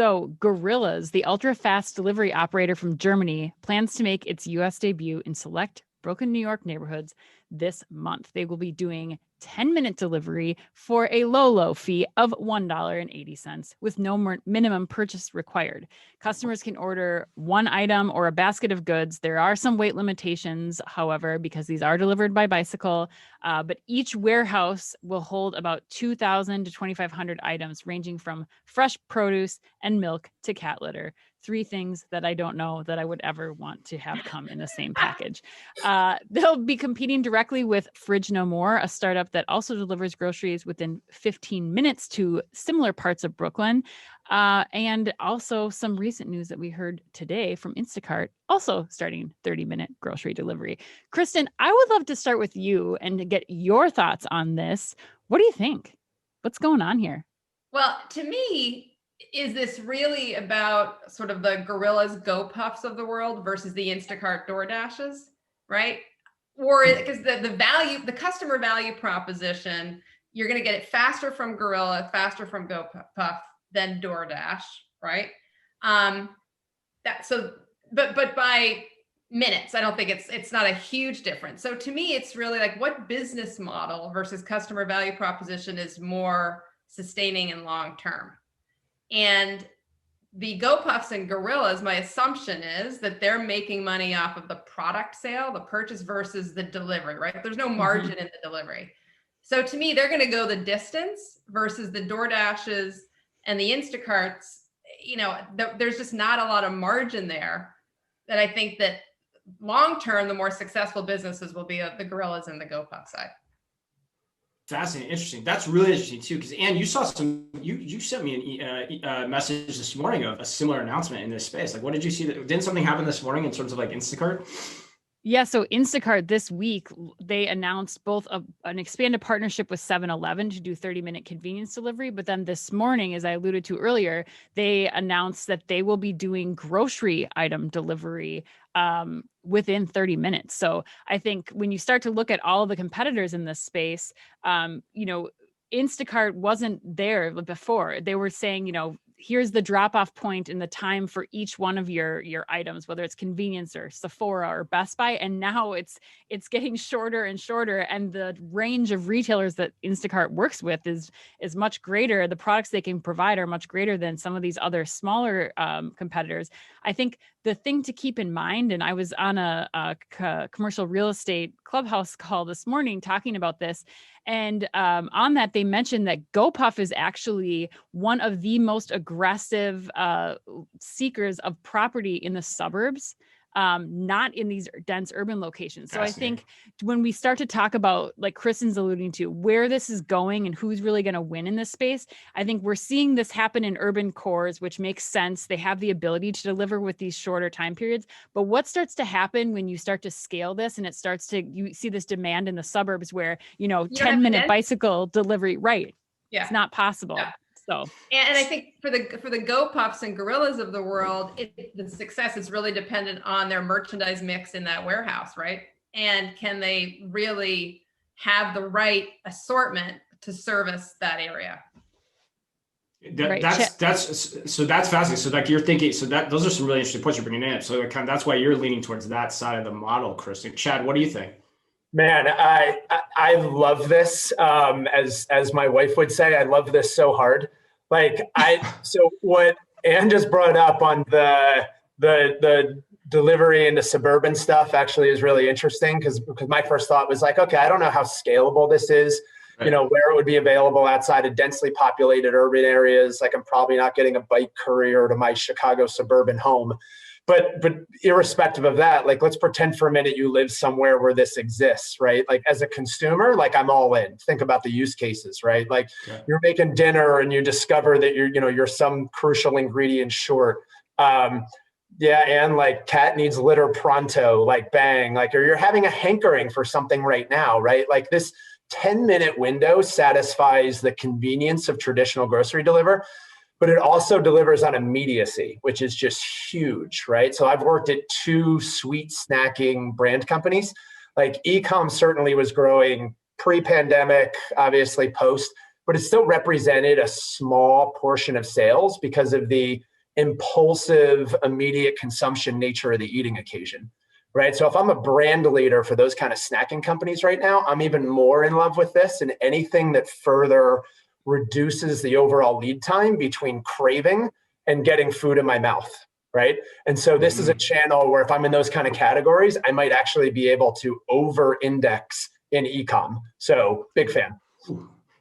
So Gorillas, the ultra-fast delivery operator from Germany, plans to make its U.S. debut in select Brooklyn, New York neighborhoods this month. They will be doing 10-minute delivery for a low fee of $1.80 with no minimum purchase required. Customers can order one item or a basket of goods. There are some weight limitations, however, because these are delivered by bicycle, but each warehouse will hold about 2,000 to 2,500 items ranging from fresh produce and milk to cat litter. 3 things that I don't know that I would ever want to have come in the same package. They'll be competing directly with Fridge No More, a startup that also delivers groceries within 15 minutes to similar parts of Brooklyn. And also some recent news that we heard today from Instacart, also starting 30-minute grocery delivery. Kristin, I would love to start with you and to get your thoughts on this. What do you think? What's going on here? Well, to me, is this really about sort of the Gorillas Go Puffs of the world versus the Instacart DoorDashes, right? Or because the customer value proposition, you're going to get it faster from Gorilla, faster from Go Puff than DoorDash, right? But by minutes, I don't think it's not a huge difference. So to me, it's really like what business model versus customer value proposition is more sustaining and long term. And the Go Puffs and Gorillas, my assumption is that they're making money off of the product sale, the purchase versus the delivery, right? There's no margin in the delivery. So to me, they're going to go the distance versus the DoorDashes and the Instacarts. You know, there's just not a lot of margin there that I think that long term, the more successful businesses will be the Gorillas and the Go Puff side. Fascinating, interesting. That's really interesting too, because Anne, you saw you sent me a message this morning of a similar announcement in this space. Like, what did you see? Didn't something happen this morning in terms of like Instacart? Yeah, so Instacart this week, they announced both an expanded partnership with 7-Eleven to do 30-minute convenience delivery. But then this morning, as I alluded to earlier, they announced that they will be doing grocery item delivery within 30 minutes. So I think when you start to look at all of the competitors in this space, Instacart wasn't there before. They were saying, here's the drop-off point in the time for each one of your items, whether it's convenience or Sephora or Best Buy. And now it's getting shorter and shorter. And the range of retailers that Instacart works with is much greater. The products they can provide are much greater than some of these other smaller competitors. I think the thing to keep in mind, and I was on a commercial real estate clubhouse call this morning talking about this, and on that, they mentioned that GoPuff is actually one of the most aggressive seekers of property in the suburbs, not in these dense urban locations. So I think when we start to talk about, like Kristin's alluding to, where this is going and who's really going to win in this space, I think we're seeing this happen in urban cores, which makes sense. They have the ability to deliver with these shorter time periods. But what starts to happen when you start to scale this and you see this demand in the suburbs where, 10-minute bicycle delivery, right? Yeah. It's not possible. Yeah. So, and I think for the Go Puffs and Gorillas of the world, the success is really dependent on their merchandise mix in that warehouse, right? And can they really have the right assortment to service that area? That's fascinating. So like you're thinking, those are some really interesting points you're bringing in. So that's why you're leaning towards that side of the model, Kristin. Chad, what do you think? Man, I love this. As my wife would say, I love this so hard. So what Anne just brought up on the delivery into suburban stuff actually is really interesting because my first thought was like, okay, I don't know how scalable this is. Right. Where it would be available outside of densely populated urban areas. Like I'm probably not getting a bike courier to my Chicago suburban home. But irrespective of that, like, let's pretend for a minute you live somewhere where this exists, right? Like as a consumer, like I'm all in. Think about the use cases, right? Like you're making dinner and you discover that you're some crucial ingredient short. And like cat needs litter pronto, like bang, like, or you're having a hankering for something right now, right? Like this 10-minute window satisfies the convenience of traditional grocery deliver. But it also delivers on immediacy, which is just huge, right? So I've worked at 2 sweet snacking brand companies. Like e-com certainly was growing pre-pandemic, obviously post, but it still represented a small portion of sales because of the impulsive, immediate consumption nature of the eating occasion, right? So if I'm a brand leader for those kind of snacking companies right now, I'm even more in love with this, and anything that further reduces the overall lead time between craving and getting food in my mouth, right? And so this is a channel where if I'm in those kind of categories, I might actually be able to over-index in e-com. So big fan.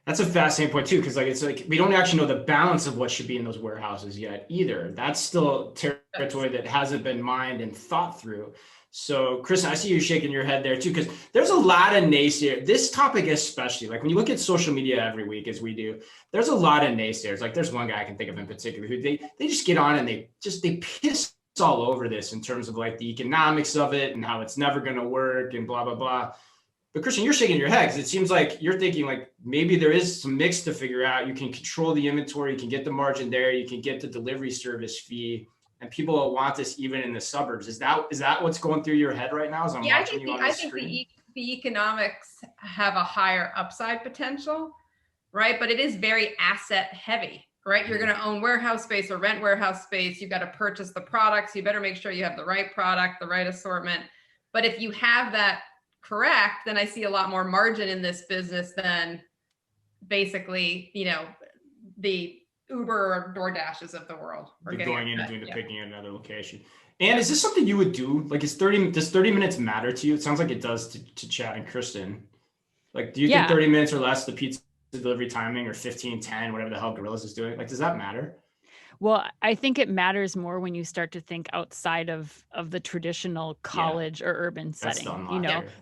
That's a fascinating point too, because like it's like we don't actually know the balance of what should be in those warehouses yet either. That's still territory that hasn't been mined and thought through. So, Kristin, I see you shaking your head there too, because there's a lot of naysayers. This topic especially, like when you look at social media every week, as we do, there's a lot of naysayers. Like there's one guy I can think of in particular who they just get on and they piss all over this in terms of like the economics of it and how it's never going to work and blah, blah, blah. But Kristin, you're shaking your head because it seems like you're thinking like maybe there is some mix to figure out. You can control the inventory, you can get the margin there, you can get the delivery service fee, and people will want this even in the suburbs. Is that what's going through your head right now as I'm watching you on the screen? I think the economics have a higher upside potential, right? But it is very asset heavy, right? You're going to own warehouse space or rent warehouse space. You've got to purchase the products. You better make sure you have the right product, the right assortment. But if you have that correct, then I see a lot more margin in this business than basically, the Uber or DoorDashes of the world. Going in and doing the picking at another location. And is this something you would do? Like, does 30 minutes matter to you? It sounds like it does to Chad and Kristin. Like, do you think 30 minutes or less, the pizza delivery timing, or 15, 10, whatever the hell Gorillas is doing? Like, does that matter? Well, I think it matters more when you start to think outside of the traditional college or urban setting,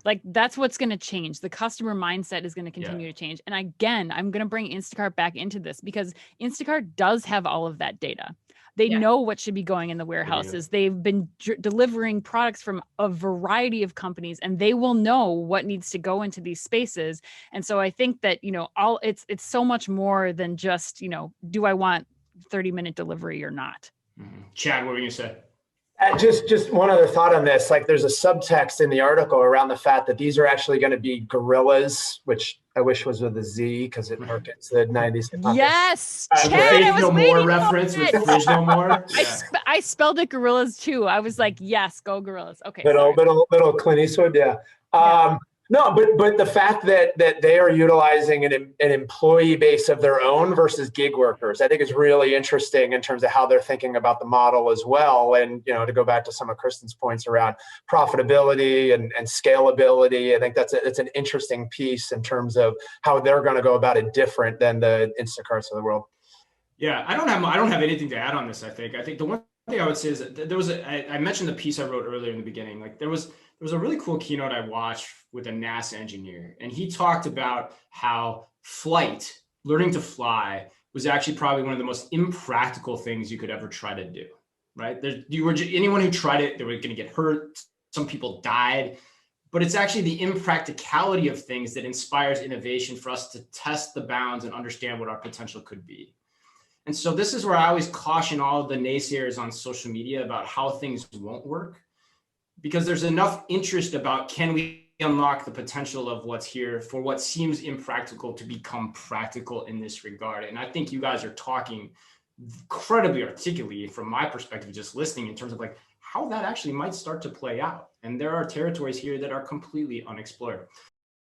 like that's what's going to change. The customer mindset is going to continue to change. And again, I'm going to bring Instacart back into this because Instacart does have all of that data. They know what should be going in the warehouses. They've been delivering products from a variety of companies, and they will know what needs to go into these spaces. And so I think that, it's so much more than just, do I want 30-minute delivery or not? Chad, what were you gonna say? Just one other thought on this. Like, there's a subtext in the article around the fact that these are actually going to be gorillas, which I wish was with a Z because it markets the 90s. Yes, Chad, I was no more reference with Fridge No More. I spelled it gorillas too. I was like, yes, go gorillas. Okay, little Clint Eastwood, No, but the fact that they are utilizing an employee base of their own versus gig workers, I think is really interesting in terms of how they're thinking about the model as well. And, to go back to some of Kristin's points around profitability and scalability, I think it's an interesting piece in terms of how they're going to go about it different than the Instacarts of the world. Yeah, I don't have anything to add on this. I think the one thing I would say is that there was I mentioned the piece I wrote earlier in the beginning. Like there was a really cool keynote I watched with a NASA engineer, and he talked about how learning to fly was actually probably one of the most impractical things you could ever try to do, right? Anyone who tried it, they were going to get hurt. Some people died, but it's actually the impracticality of things that inspires innovation for us to test the bounds and understand what our potential could be. And so this is where I always caution all of the naysayers on social media about how things won't work, because there's enough interest about can we unlock the potential of what's here for what seems impractical to become practical in this regard. And I think you guys are talking incredibly articulately from my perspective, just listening in terms of like how that actually might start to play out. And there are territories here that are completely unexplored.